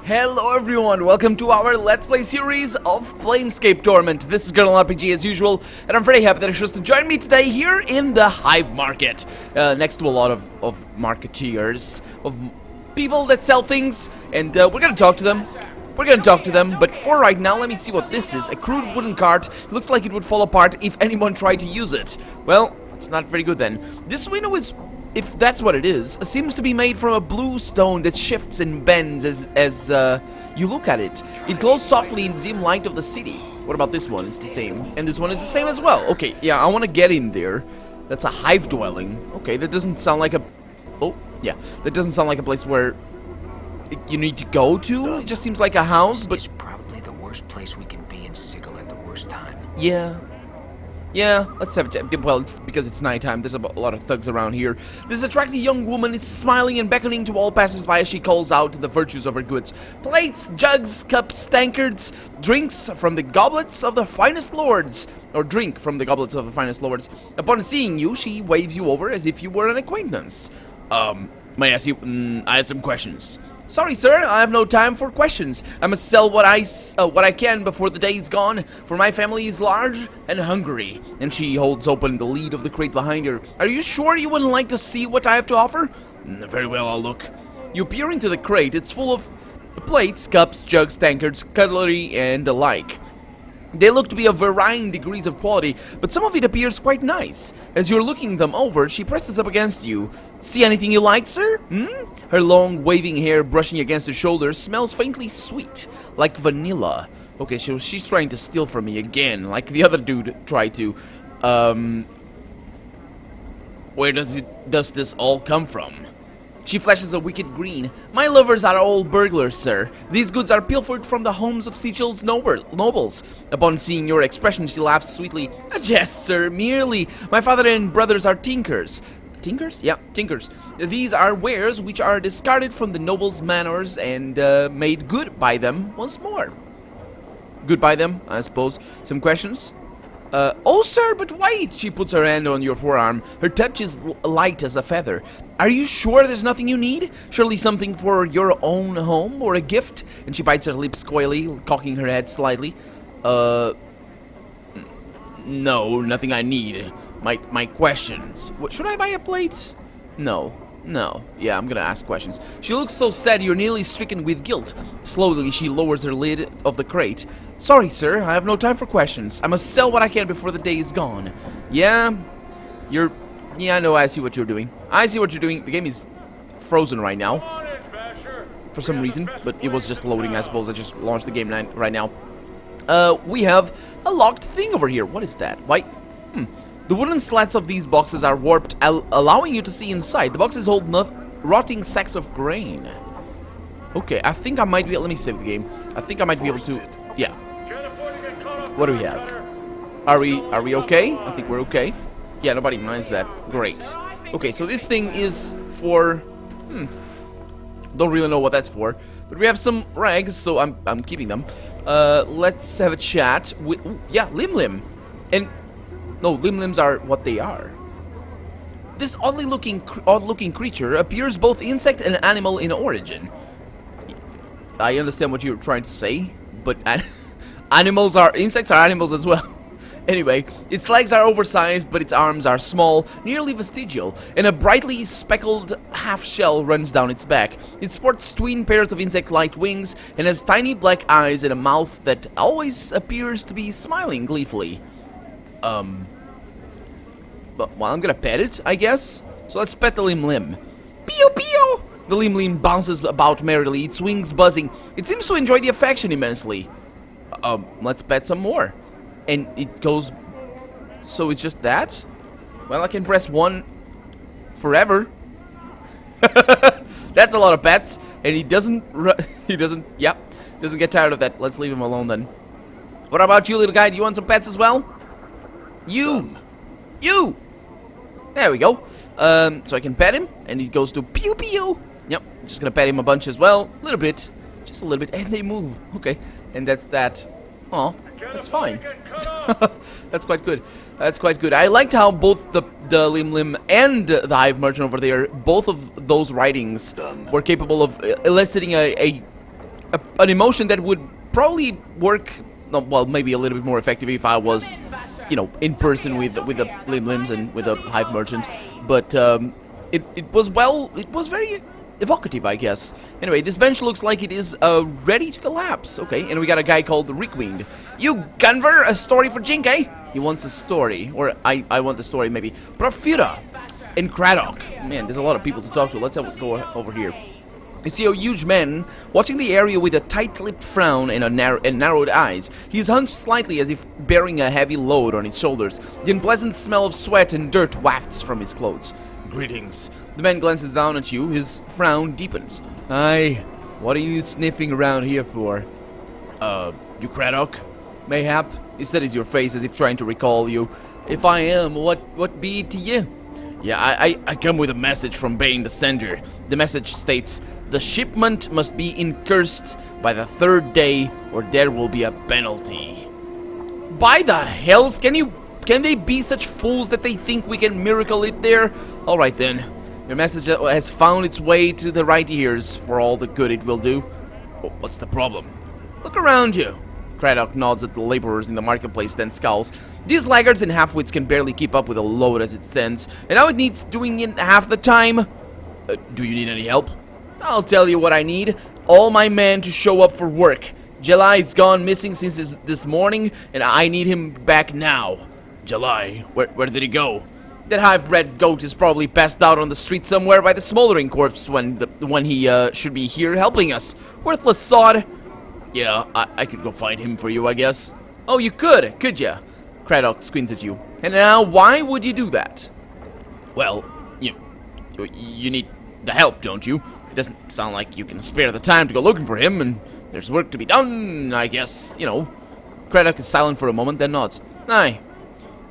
Hello everyone, welcome to our Let's Play series of Planescape Torment. This is Colonel RPG as usual, and I'm very happy that you chose to join me today here in the Hive Market. Next to a lot of marketeers, of people that sell things, and we're gonna talk to them. But for right now, let me see what this is. A crude wooden cart. It looks like it would fall apart if anyone tried to use it. Well, it's not very good then. This window is, if that's what it is, seems to be made from a blue stone that shifts and bends as you look at it. It glows softly in the dim light of the city. What about this one? It's the same. And this one is the same as well. Okay, yeah, I want to get in there. That's a hive dwelling. Okay, that doesn't sound like a... Oh, yeah. That doesn't sound like a place where you need to go to. It just seems like a house, but... It's probably the worst place we can be in Sigil at the worst time. Yeah, let's have a chat. Well, it's because it's nighttime. There's a lot of thugs around here. This attractive young woman is smiling and beckoning to all passers-by as she calls out the virtues of her goods. Plates, jugs, cups, tankards, drinks from the goblets of the finest lords. Or drink from the goblets of the finest lords. Upon seeing you, she waves you over as if you were an acquaintance. May I ask you, I had some questions. Sorry, sir, I have no time for questions. I must sell what I can before the day is gone, for my family is large and hungry. And she holds open the lid of the crate behind her. Are you sure you wouldn't like to see what I have to offer? Very well, I'll look. You peer into the crate. It's full of plates, cups, jugs, tankards, cutlery, and the like. They look to be of varying degrees of quality, but some of it appears quite nice. As you're looking them over, she presses up against you. See anything you like, sir? Her long, waving hair brushing against her shoulders smells faintly sweet, like vanilla. Okay, so she's trying to steal from me again, like the other dude tried to. Where does this all come from? She flashes a wicked grin. My lovers are all burglars, sir. These goods are pilfered from the homes of Sigil's nobles. Upon seeing your expression, she laughs sweetly. A jest, sir, merely. My father and brothers are tinkers. Tinkers? Yeah, tinkers. These are wares which are discarded from the nobles' manors and made good by them once more. Good by them, I suppose. Some questions? Oh, sir, but wait! She puts her hand on your forearm. Her touch is light as a feather. Are you sure there's nothing you need? Surely something for your own home or a gift? And she bites her lips coyly, cocking her head slightly. No, nothing I need. My questions. What, should I buy a plate? No. Yeah, I'm gonna ask questions. She looks so sad you're nearly stricken with guilt. Slowly, she lowers her lid of the crate. Sorry, sir, I have no time for questions. I must sell what I can before the day is gone. Yeah, I know, I see what you're doing. The game is frozen right now. For some reason, but it was just loading, I suppose. I just launched the game right now. We have a locked thing over here. What is that? Why? The wooden slats of these boxes are warped, allowing you to see inside. The boxes hold rotting sacks of grain. Okay, I think I might be... Let me save the game. I think I might be able to... Yeah. What do we have? Are we okay? I think we're okay. Yeah, nobody minds that. Great. Okay, so this thing is for... Don't really know what that's for. But we have some rags, so I'm keeping them. Let's have a chat with... Ooh, yeah, Lim. And... No, Lim-Lims are what they are. This odd-looking creature appears both insect and animal in origin. I understand what you're trying to say, but insects are animals as well. Anyway, its legs are oversized, but its arms are small, nearly vestigial, and a brightly speckled half-shell runs down its back. It sports twin pairs of insect-like wings, and has tiny black eyes and a mouth that always appears to be smiling gleefully. But, well, I'm gonna pet it, I guess. So let's pet the Lim. Pew pew! The Lim bounces about merrily, its wings buzzing. It seems to enjoy the affection immensely. Let's pet some more. And it goes... So it's just that? Well, I can press 1 forever. That's a lot of pets. And he doesn't get tired of that. Let's leave him alone then. What about you, little guy? Do you want some pets as well? You! There we go. So I can pet him, and he goes to pew pew. Yep, just gonna pet him a bunch as well. A little bit. Just a little bit. And they move. Okay. And that's that. Oh, that's fine. That's quite good. I liked how both the Lim and the Hive Merchant over there, both of those writings were capable of eliciting a an emotion that would probably work, well, maybe a little bit more effective if I was, you know, in person with the limbs and with a hive merchant. But it was very evocative, I guess. Anyway, this bench looks like it is ready to collapse. Okay, and we got a guy called Rickwinged. You Gunver, a story for Jink, eh? He wants a story, or I want the story maybe. Profura and Craddock. Man, there's a lot of people to talk to. Let's go over here. You see a huge man watching the area with a tight-lipped frown and narrowed eyes. He is hunched slightly as if bearing a heavy load on his shoulders. The unpleasant smell of sweat and dirt wafts from his clothes. Greetings. The man glances down at you. His frown deepens. Aye, what are you sniffing around here for? You Craddock? Mayhap? He studies your face as if trying to recall you. If I am, what be it to you? Yeah, I come with a message from Bane the Sender. The message states, the shipment must be incursed by the 3rd day, or there will be a penalty. By the hells, can they be such fools that they think we can miracle it there? Alright then, your message has found its way to the right ears for all the good it will do. Oh, what's the problem? Look around you. Craddock nods at the laborers in the marketplace, then scowls. These laggards and half-wits can barely keep up with a load as it stands, and now it needs doing in half the time. Do you need any help? I'll tell you what I need. All my men to show up for work. July's gone missing since this morning, and I need him back now. July? Where did he go? That hive-bred goat is probably passed out on the street somewhere by the smoldering corpse when he should be here helping us. Worthless sod. Yeah, I could go find him for you, I guess. Oh, you could ya? Craddock squints at you. And now, why would you do that? Well, you need the help, don't you? It doesn't sound like you can spare the time to go looking for him, and there's work to be done, I guess, you know. Craddock is silent for a moment, then nods. Aye.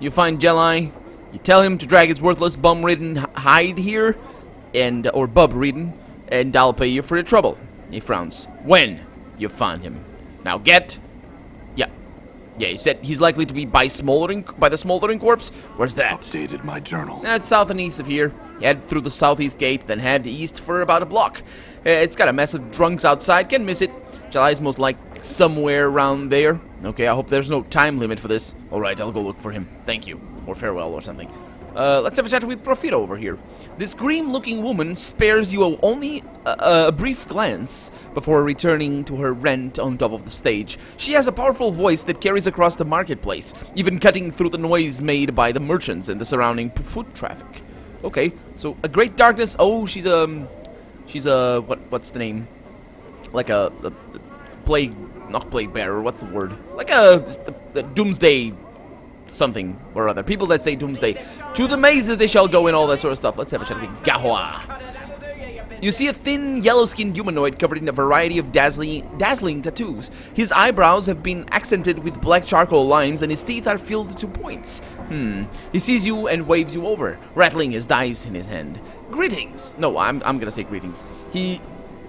You find Jelai, you tell him to drag his worthless bum-ridden hide here, or bub-ridden, and I'll pay you for your trouble. He frowns. When you find him. Now get. Yeah, he said he's likely to be by the smoldering corpse. Where's that? Updated my journal. That's south and east of here. Head through the southeast gate, then head east for about a block. It's got a mess of drunks outside. Can't miss it. July's most like somewhere around there. Okay, I hope there's no time limit for this. Alright, I'll go look for him. Thank you. Or farewell or something. Let's have a chat with Profita over here. This grim-looking woman spares you only a brief glance before returning to her rent on top of the stage. She has a powerful voice that carries across the marketplace, even cutting through the noise made by the merchants and the surrounding foot traffic. Okay, so a great darkness. Oh, she's a what's the name? Like a plague, not plague bearer. What's the word? Like the doomsday. Something or other. People that say doomsday. To the mazes they shall go and all that sort of stuff. Let's have a chat with Gahoa. You see a thin, yellow-skinned humanoid covered in a variety of dazzling tattoos. His eyebrows have been accented with black charcoal lines and his teeth are filled to points. He sees you and waves you over, rattling his dice in his hand. Greetings. No, I'm gonna say greetings.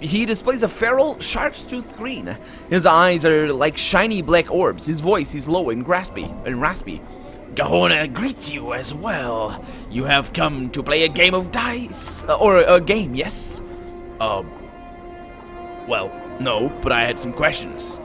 He displays a feral, shark-toothed green. His eyes are like shiny black orbs. His voice is low and raspy. Gahona greets you as well. You have come to play a game of dice. Or a game, yes? Well, no, but I had some questions.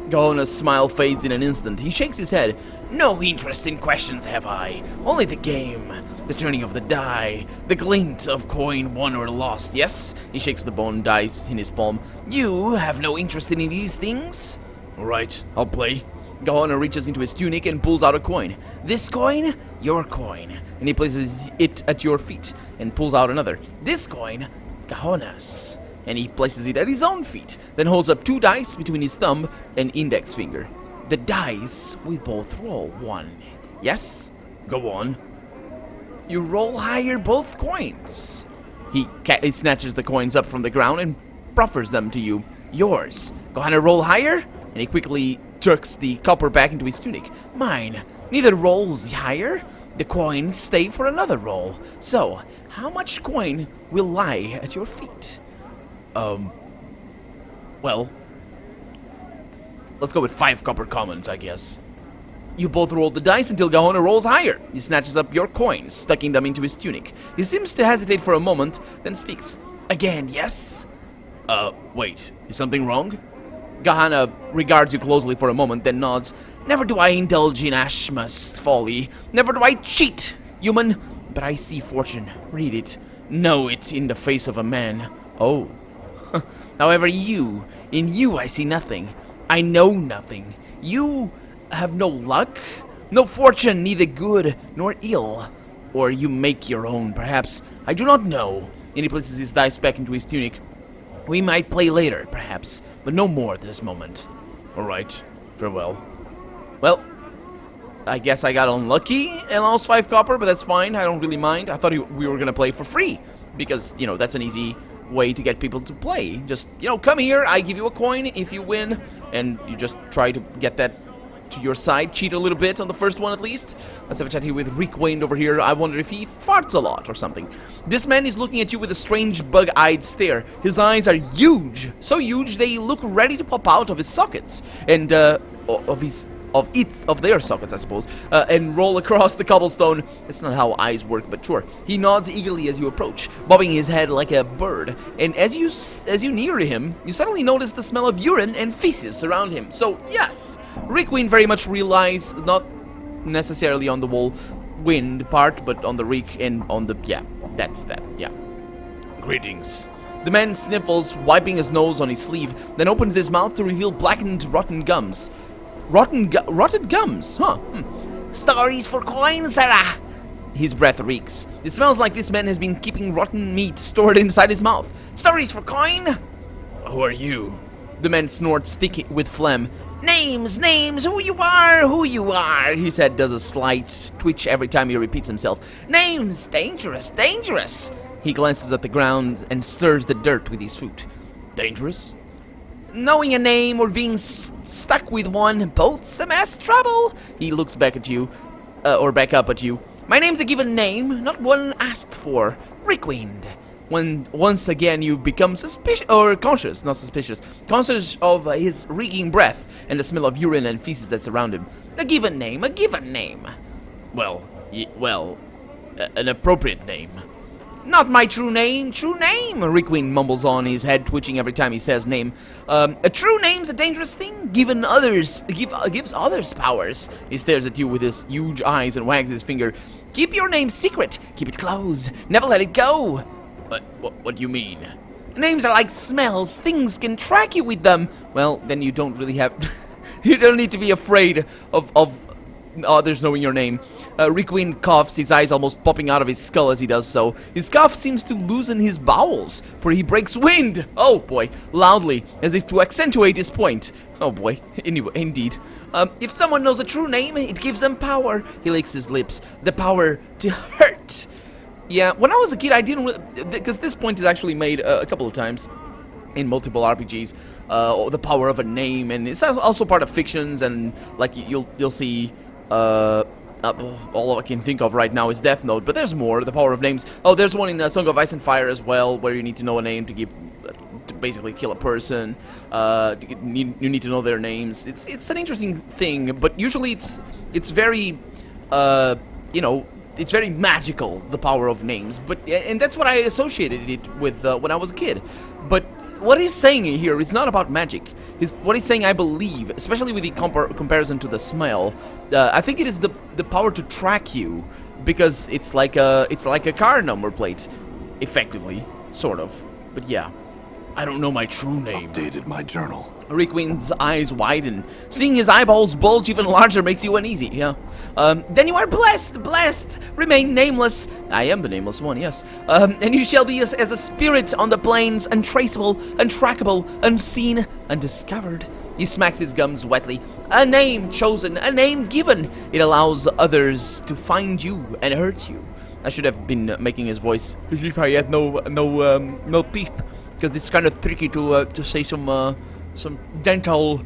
Gahona's smile fades in an instant. He shakes his head. No interest in questions have I. Only the game, the turning of the die, the glint of coin won or lost, yes? He shakes the bone dice in his palm. You have no interest in these things? Alright, I'll play. Gahona reaches into his tunic and pulls out a coin. This coin? Your coin. And he places it at your feet and pulls out another. This coin? Gahona's. And he places it at his own feet, then holds up 2 dice between his thumb and index finger. The dice, we both roll 1. Yes? Go on. You roll higher both coins. He snatches the coins up from the ground and proffers them to you. Yours. Gahona roll higher? And he quickly jerks the copper back into his tunic. Mine. Neither rolls higher. The coins stay for another roll. So, how much coin will lie at your feet? Well, let's go with 5 copper commons, I guess. You both roll the dice until Gahona rolls higher. He snatches up your coins, stucking them into his tunic. He seems to hesitate for a moment, then speaks. Again, yes? Wait, is something wrong? Gahana regards you closely for a moment, then nods. Never do I indulge in Ashma's folly. Never do I cheat, human. But I see fortune. Read it. Know it in the face of a man. Oh. However, in you I see nothing. I know nothing. You have no luck, no fortune, neither good nor ill. Or you make your own, perhaps. I do not know. And he places his dice back into his tunic. We might play later, perhaps, but no more at this moment. Alright, farewell. Well, I guess I got unlucky and lost 5 copper, but that's fine, I don't really mind. I thought we were gonna play for free, because, you know, that's an easy way to get people to play. Just, you know, come here, I give you a coin if you win, and you just try to get that to your side, cheat a little bit on the first one at least. Let's have a chat here with Rick Wayne over here. I wonder if he farts a lot or something. This man is looking at you with a strange bug-eyed stare. His eyes are huge, so huge they look ready to pop out of his sockets, and of their sockets, I suppose, and roll across the cobblestone. That's not how eyes work, but sure. He nods eagerly as you approach, bobbing his head like a bird. And as you near him, you suddenly notice the smell of urine and feces around him. So yes, Rick Wynn very much relies not necessarily on the whole wind part, but on the Rick and on the that's that. Yeah. Greetings. The man sniffles, wiping his nose on his sleeve, then opens his mouth to reveal blackened, rotten gums. Rotted gums, huh? Stories for coin, Sarah! His breath reeks. It smells like this man has been keeping rotten meat stored inside his mouth. Stories for coin? Who are you? The man snorts thick with phlegm. Names, who you are, he said, does a slight twitch every time he repeats himself. Names, dangerous. He glances at the ground and stirs the dirt with his foot. Dangerous? Knowing a name or being stuck with one both some ass trouble. He looks back at you, or back up at you. My name's a given name, not one asked for. Rickwind. When once again you become suspicious, or conscious, not suspicious, conscious of his reeking breath and the smell of urine and feces that surround him. A given name. Well, an appropriate name. Not my true name. Rickwind mumbles on, his head twitching every time he says name. A true name's a dangerous thing, gives others powers. He stares at you with his huge eyes and wags his finger. Keep your name secret. Keep it close. Never let it go. But what do you mean? Names are like smells. Things can track you with them. Well, then you don't really have... you don't need to be afraid of others knowing your name. Rickwind coughs, his eyes almost popping out of his skull as he does so. His cough seems to loosen his bowels, for he breaks wind. Oh boy, loudly, as if to accentuate his point. Oh boy, anyway, indeed. If someone knows a true name, it gives them power. He licks his lips. The power to hurt. Yeah, when I was a kid, I didn't really... because this point is actually made a couple of times in multiple RPGs. The power of a name, and it's also part of fictions, and like you'll see... all I can think of right now is Death Note, but there's more. The power of names. Oh, there's one in Song of Ice and Fire as well, where you need to know a name to basically kill a person. You need to know their names. It's an interesting thing, but usually it's very it's very magical, the power of names. And that's what I associated it with when I was a kid. But what he's saying here is not about magic. What he's saying, I believe, especially with the comparison to the smell, I think it is the power to track you, because it's like a car number plate, effectively, sort of. But yeah, I don't know my true name. Updated my journal. Rickwind's eyes widen. Seeing his eyeballs bulge even larger makes you uneasy, yeah. Then you are blessed, remain nameless. I am the nameless one, yes. And you shall be as a spirit on the plains, untraceable, untrackable, unseen, undiscovered. He smacks his gums wetly. A name chosen, a name given. It allows others to find you and hurt you. I should have been making his voice if I had no teeth, because it's kind of tricky to say some dental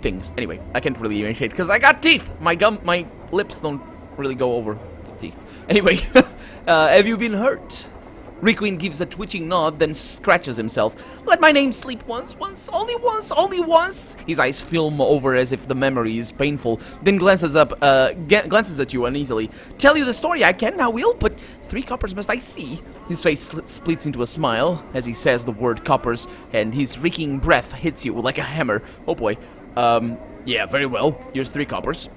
things. Anyway, I can't really imitate because I got teeth. My lips don't really go over the teeth. Anyway, have you been hurt? Requiem gives a twitching nod, then scratches himself. Let my name sleep once, only once. His eyes film over as if the memory is painful, then glances at you uneasily. Tell you the story I can, I will, but 3 coppers must I see. His face splits into a smile as he says the word coppers, and his reeking breath hits you like a hammer. Oh boy. Yeah, very well. Here's 3 coppers.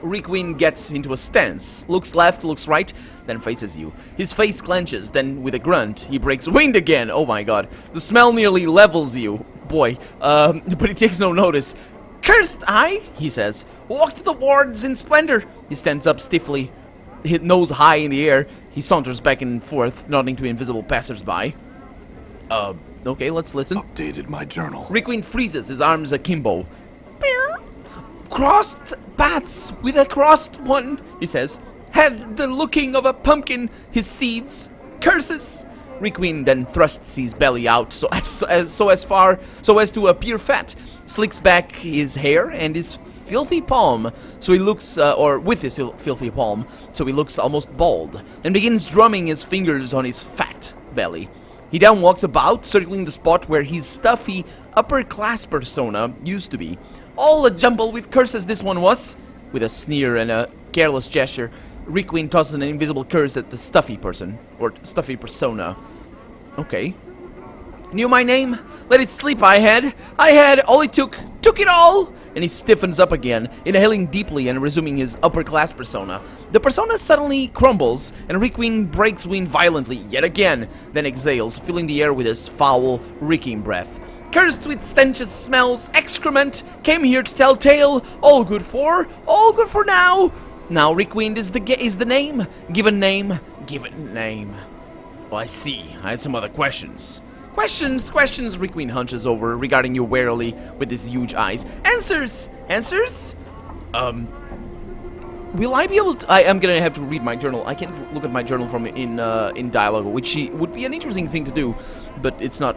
Requiem gets into a stance, looks left, looks right, then faces you. His face clenches, then with a grunt, he breaks wind again. Oh my god. The smell nearly levels you. Boy. But he takes no notice. Cursed I, he says, walk to the wards in splendor. He stands up stiffly, his nose high in the air. He saunters back and forth, nodding to invisible passers-by. Okay, let's listen. Updated my journal. Requiem freezes, his arms akimbo. Crossed paths with a crossed one, he says. Had the looking of a pumpkin, his seeds. Curses! Requiem then thrusts his belly out so as to appear fat, slicks back his hair and his filthy palm, so he looks, with his filthy palm, so he looks almost bald, and begins drumming his fingers on his fat belly. He then walks about, circling the spot where his stuffy, upper-class persona used to be. All a jumble with curses this one was. With a sneer and a careless gesture, Requiem tosses an invisible curse at the stuffy person, or stuffy persona. Okay. Knew my name? Let it sleep, I had, all it took it all! And he stiffens up again, inhaling deeply and resuming his upper-class persona. The persona suddenly crumbles, and Requiem breaks wind violently, yet again, then exhales, filling the air with his foul, reeking breath. Cursed with stenches, smells, excrement, came here to tell tale, all good for now. Now Requiem is the name, given name. Oh, I see. I had some other questions. Questions, Requiem hunches over, regarding you warily with his huge eyes. Answers? Will I be able to... I am gonna have to read my journal. I can't look at my journal from in dialogue, which would be an interesting thing to do, but it's not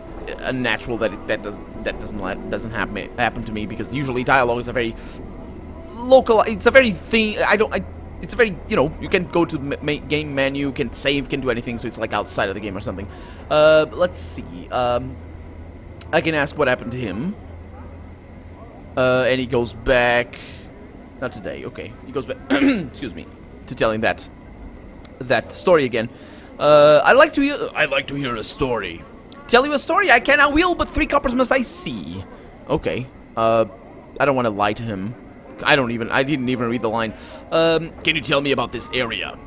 natural that doesn't happen to me, because usually dialogue is a very local. It's a very thing. It's a very, you can go to the game menu, can save, can do anything, so it's like outside of the game or something. Let's see. I can ask what happened to him. And he goes back. Not today, okay. He goes back, excuse me, to telling that story again. I'd like to hear a story. Tell you a story? I can, I will, but 3 coppers must I see. Okay. I don't want to lie to him. I didn't even read the line. Can you tell me about this area?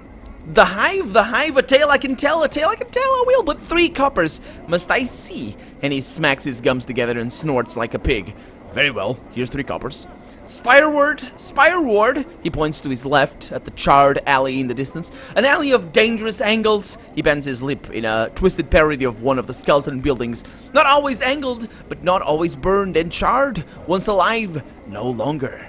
The hive, a tale I can tell, I will, but 3 coppers must I see. And he smacks his gums together and snorts like a pig. Very well, here's 3 coppers. Spire ward, he points to his left at the charred alley in the distance. An alley of dangerous angles. He bends his lip in a twisted parody of one of the skeleton buildings. Not always angled, but not always burned and charred. Once alive, no longer.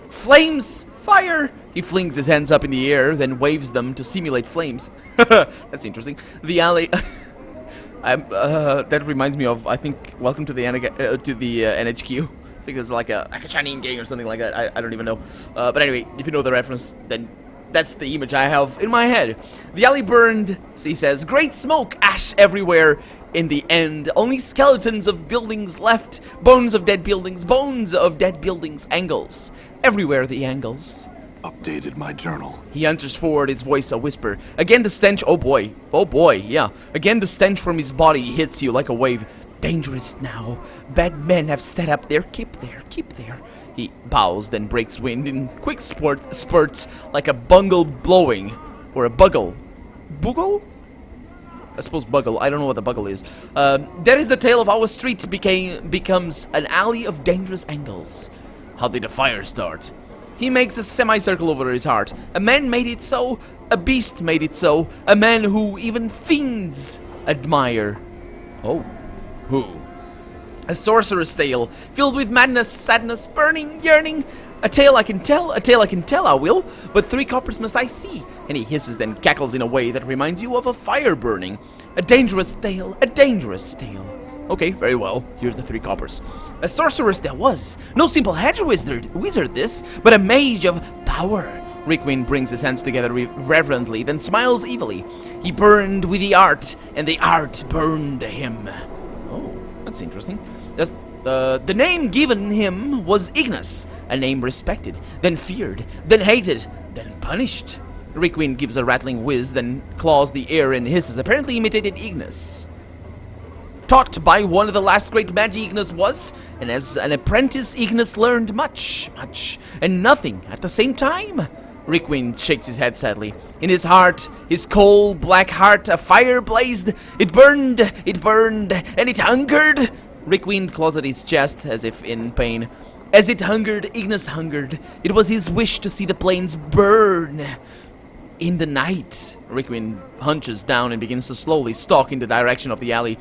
Flames! Fire! He flings his hands up in the air, then waves them to simulate flames. That's interesting. The alley... that reminds me of, I think, Welcome to the NHQ. I think it's like a Chinese game or something like that. I don't even know. But anyway, if you know the reference, then that's the image I have in my head. The alley burned, he says. Great smoke, ash everywhere. In the end, only skeletons of buildings left. Bones of dead buildings, angles. Everywhere the angles. Updated my journal. He enters forward, his voice a whisper. Again the stench, oh boy, yeah. Again the stench from his body hits you like a wave. Dangerous now. Bad men have set up there. Keep there. He bows, then breaks wind in quick spurts like a bungle blowing. Or a buggle. Buggle? I suppose buggle. I don't know what the buggle is. That is the tale of how a street becomes an alley of dangerous angles. How did the fire start? He makes a semicircle over his heart. A man made it so. A beast made it so. A man who even fiends admire. Oh. Who? A sorcerer's tale, filled with madness, sadness, burning, yearning. A tale I can tell, I will, but 3 coppers must I see. And he hisses, then cackles in a way that reminds you of a fire burning. A dangerous tale, Okay, very well, here's the 3 coppers. A sorceress there was, no simple hedge wizard this, but a mage of power. Requiem brings his hands together reverently, then smiles evilly. He burned with the art, and the art burned him. Oh, that's interesting. The name given him was Ignis, a name respected, then feared, then hated, then punished. Requiem gives a rattling whiz, then claws the air and hisses, apparently imitated Ignis. Taught by one of the last great magi Ignis was, and as an apprentice Ignis learned much, and nothing at the same time. Requiem shakes his head sadly. In his heart, his cold black heart, a fire blazed. It burned, and it hungered. Requiem claws at his chest as if in pain. As it hungered, Ignis hungered. It was his wish to see the plains burn. In the night, Requiem hunches down and begins to slowly stalk in the direction of the alley.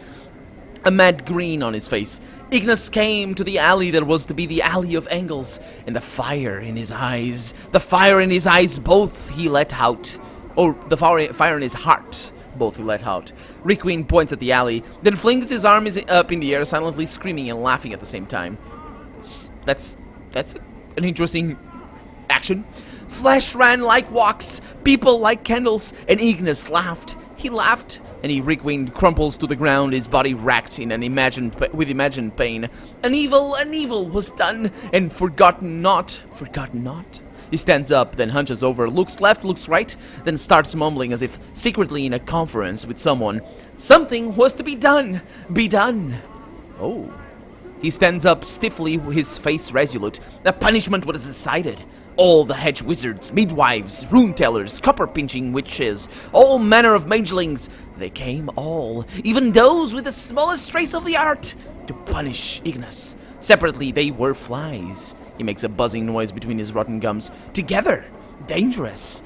A mad grin on his face. Ignis came to the alley that was to be the Alley of Angles, and the fire in his eyes both he let out. Or the fire in his heart, both he let out. Requiem points at the alley, then flings his arms up in the air, silently screaming and laughing at the same time. That's an interesting action. Flesh ran like wax, people like candles, and Ignis laughed. He laughed, and Requiem crumples to the ground, his body racked in with imagined pain. An evil was done, and forgotten not. He stands up, then hunches over, looks left, looks right, then starts mumbling as if secretly in a conference with someone. Something was to be done. Oh. He stands up stiffly, his face resolute. The punishment was decided. All the hedge wizards, midwives, rune tellers, copper-pinching witches, all manner of magelings, they came all, even those with the smallest trace of the art, to punish Ignis. Separately, they were flies. He makes a buzzing noise between his rotten gums. Together, dangerous.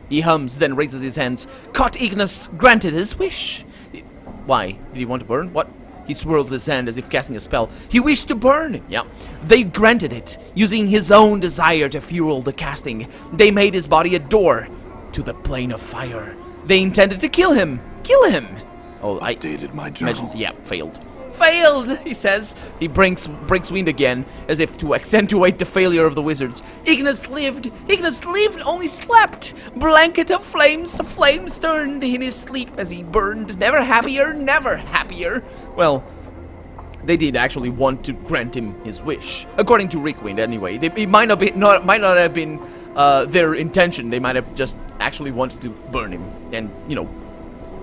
He hums, then raises his hands. Caught Ignis, granted his wish. Why? Did he want to burn? What? He swirls his hand as if casting a spell. He wished to burn. Yeah. They granted it, using his own desire to fuel the casting. They made his body a door to the plane of fire. They intended to kill him. Oh, I updated my journal. Yeah, failed, he says. He breaks wind again, as if to accentuate the failure of the wizards. Ignis lived, only slept. Blanket of flames, the flames turned in his sleep as he burned. Never happier. Well, they did actually want to grant him his wish, according to Requiem. Anyway, it might not have been their intention. They might have just actually wanted to burn him, and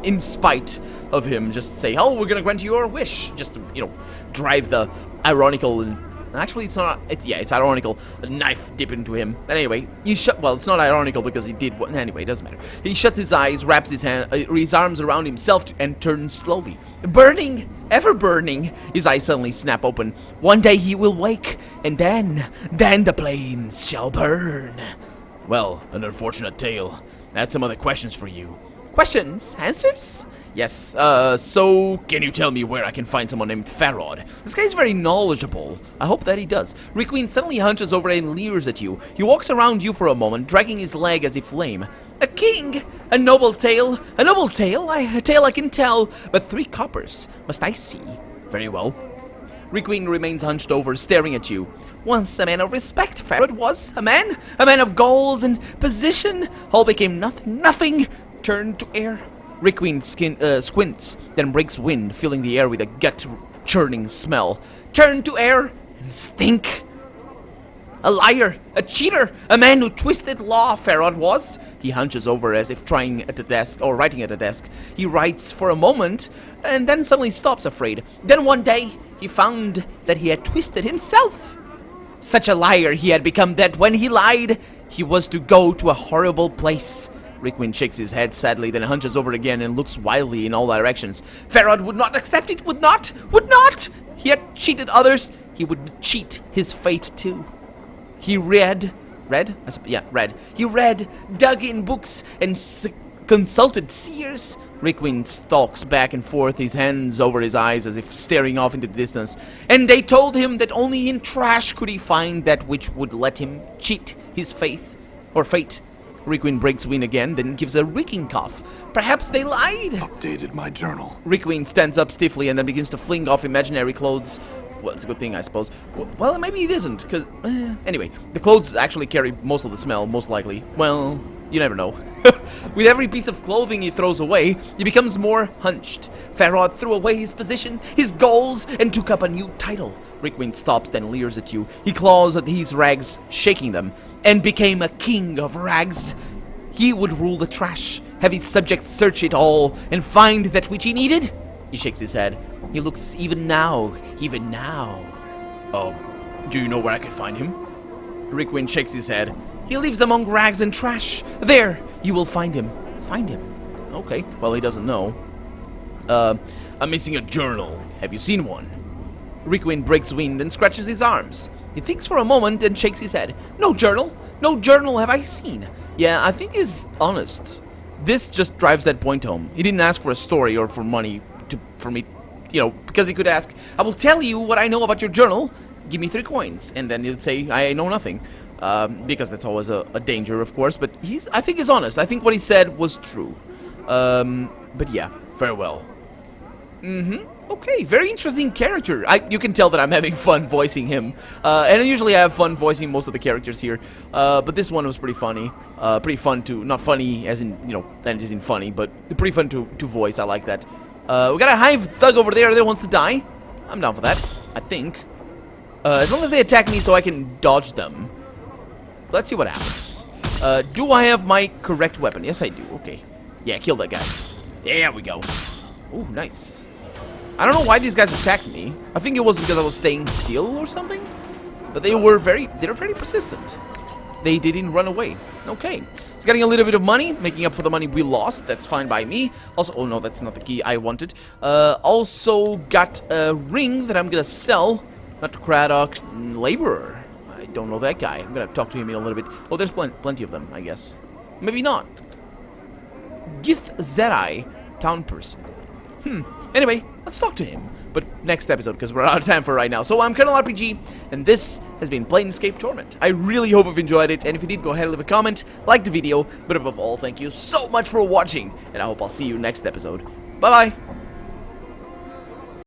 in spite of him, just say, "Oh, we're gonna grant you your wish," just to drive the ironical and actually it's not. It's ironical. A knife dip into him. But anyway, well, it's not ironical because he did. Anyway, it doesn't matter. He shuts his eyes, wraps his arms around himself, and turns slowly. Burning, ever burning. His eyes suddenly snap open. One day he will wake, and then the plains shall burn. Well, an unfortunate tale. I had some other questions for you. Questions? Answers? Yes, so can you tell me where I can find someone named Farod? This guy's very knowledgeable. I hope that he does. Requiem suddenly hunches over and leers at you. He walks around you for a moment, dragging his leg as if lame. A king! A noble tale! A tale I can tell, but 3 coppers. Must I see? Very well. Requiem remains hunched over, staring at you. Once a man of respect, Farod was. A man of goals and position. All became nothing. Turned to air. Requiem squints, then breaks wind, filling the air with a gut-churning smell. Turned to air and stink. A liar, a cheater, a man who twisted law, Farod was. He hunches over as if writing at a desk. He writes for a moment, and then suddenly stops, afraid. Then one day, he found that he had twisted himself. Such a liar he had become that when he lied, he was to go to a horrible place. Requiem shakes his head sadly, then hunches over again and looks wildly in all directions. Farod would not accept it, would not! He had cheated others, he would cheat his fate too. He read, dug in books, and consulted seers. Requiem stalks back and forth, his hands over his eyes as if staring off into the distance. And they told him that only in trash could he find that which would let him cheat his fate. Requiem breaks wind again, then gives a reeking cough. Perhaps they lied. Updated my journal. Requiem stands up stiffly and then begins to fling off imaginary clothes Well, it's a good thing, I suppose. Well, maybe it isn't, because... anyway, the clothes actually carry most of the smell, most likely. Well, you never know. With every piece of clothing he throws away, he becomes more hunched. Farod threw away his position, his goals, and took up a new title. Rickwind stops, then leers at you. He claws at his rags, shaking them, and became a king of rags. He would rule the trash, have his subjects search it all, and find that which he needed? He shakes his head. He looks even now. Oh, do you know where I can find him? Rickwind shakes his head. He lives among rags and trash. There, you will find him. Find him. Okay, well, he doesn't know. I'm missing a journal. Have you seen one? Rickwind breaks wind and scratches his arms. He thinks for a moment and shakes his head. No journal have I seen. Yeah, I think he's honest. This just drives that point home. He didn't ask for a story or for money for me, you know, because he could ask, I will tell you what I know about your journal. Give me 3 coins. And then he'll say, I know nothing. Because that's always a danger, of course. But I think he's honest. I think what he said was true. But yeah, farewell. Okay, very interesting character. You can tell that I'm having fun voicing him. And I usually have fun voicing most of the characters here. But this one was pretty funny. Pretty fun to, not funny as in, you know, that isn't funny, but pretty fun to voice. I like that. We got a hive thug over there that wants to die. I'm down for that, I think. As long as they attack me so I can dodge them. Let's see what happens. Do I have my correct weapon? Yes, I do. Okay. Yeah, kill that guy. There we go. Ooh, nice. I don't know why these guys attacked me. I think it was because I was staying still or something. But they were very persistent. They didn't run away. Okay. It's getting a little bit of money, making up for the money we lost. That's fine by me. Also, oh no, that's not the key I wanted. Also got a ring that I'm gonna sell. Not to Craddock, laborer. I don't know that guy. I'm gonna talk to him in a little bit. Oh, there's plenty of them, I guess. Maybe not. Gith Zerai, town person. Anyway, let's talk to him. But next episode, because we're out of time for right now. So I'm Colonel RPG, and this has been Planescape Torment. I really hope you've enjoyed it, and if you did, go ahead and leave a comment, like the video, but above all, thank you so much for watching, and I hope I'll see you next episode. Bye-bye!